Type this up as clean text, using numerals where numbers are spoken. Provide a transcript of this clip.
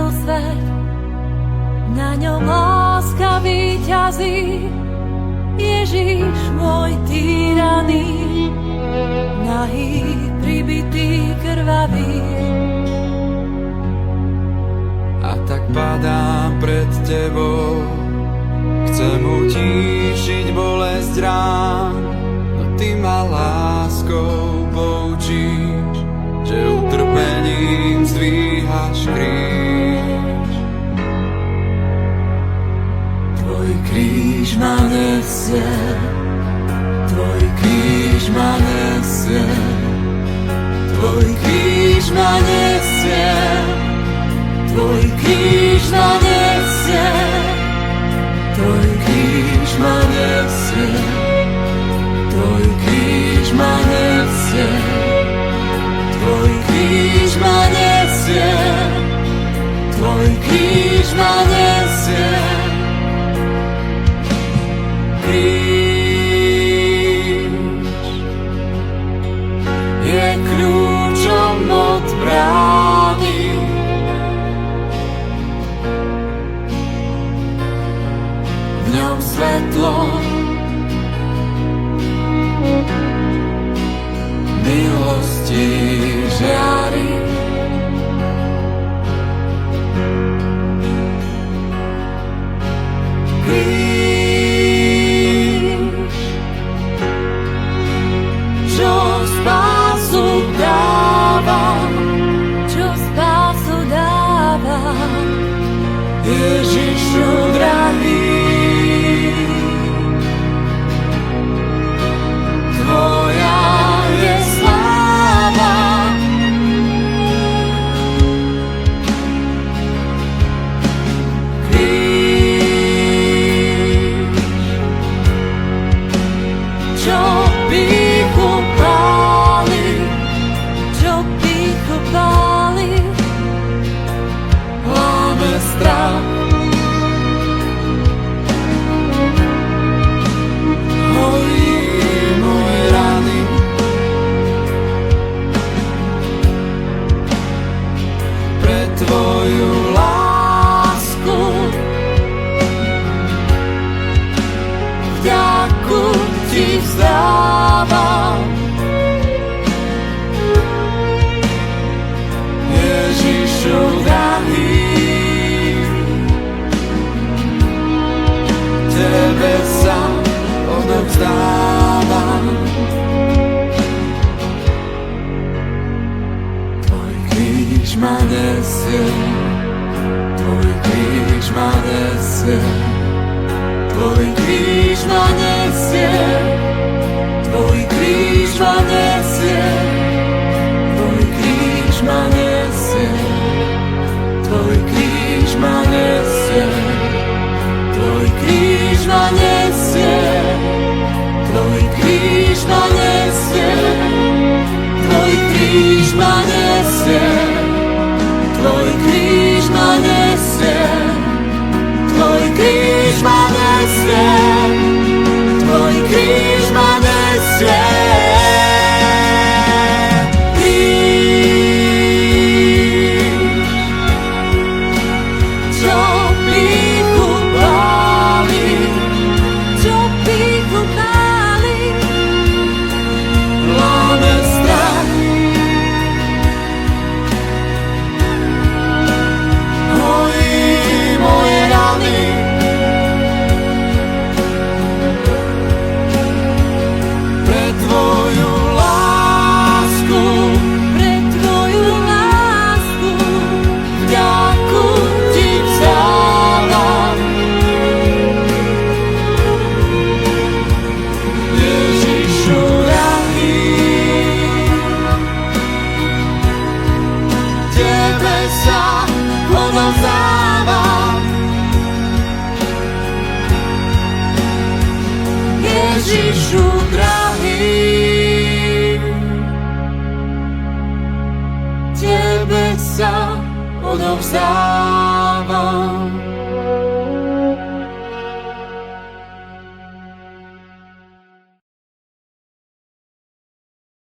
stvoril svet, na ňom láska víťazí. Ježiš môj týraný, nahý, pribitý, krvavý. A tak padám pred tebou, chcem utíšiť bolesť rán, no ty ma láskou poučíš, že utrpením zdvíhaš kríž. Tvoj kríž ma nesie, tvoj kríž ma nesie, tvoj kríž ma nesie, tvoj kríž ma nesie, tvoj kríž ma nesie, tvoj kríž ma nesie, tvoj kríž ma nesie, tvoj kríž ma nesie. Kríž je kľúčom od brány, v ňom svetlo milosti žiari. Kríž, čo spásu dáva, Čo spásu dáva, Ježišu drahý. Tvoja je sláva, kríž, čo pýchu páli, čo pýchu páli. láme strach, hojí moje rany. Pre tvoju lásku vďaku ti vzdávam. Ježišu drahý, tebe sa odovzdávam. Tvoj kríž ma nesie, tvoj kríž ma nesie, tvoj kríž ma nesie, tvoj kríž ma nesie, tvoj kríž ma nesie, tvoj kríž ma nesie, tvoj kríž ma nesie, tvoj kríž ma nesie, tvoj kríž ma nesie, tvoj kríž ma nesie, tvoj kríž ma nesie, tvoj kríž ma nesie. Čo pýchu páli, čo pýchu páli. Láme strach, hojí moje rany. Pre tvoju lásku Pre tvoju lásku vďaku ti vzdávam. Ježišu drahý, tebe sa odovzdávam. Ježišu drahý, tebe sa odovzdávam.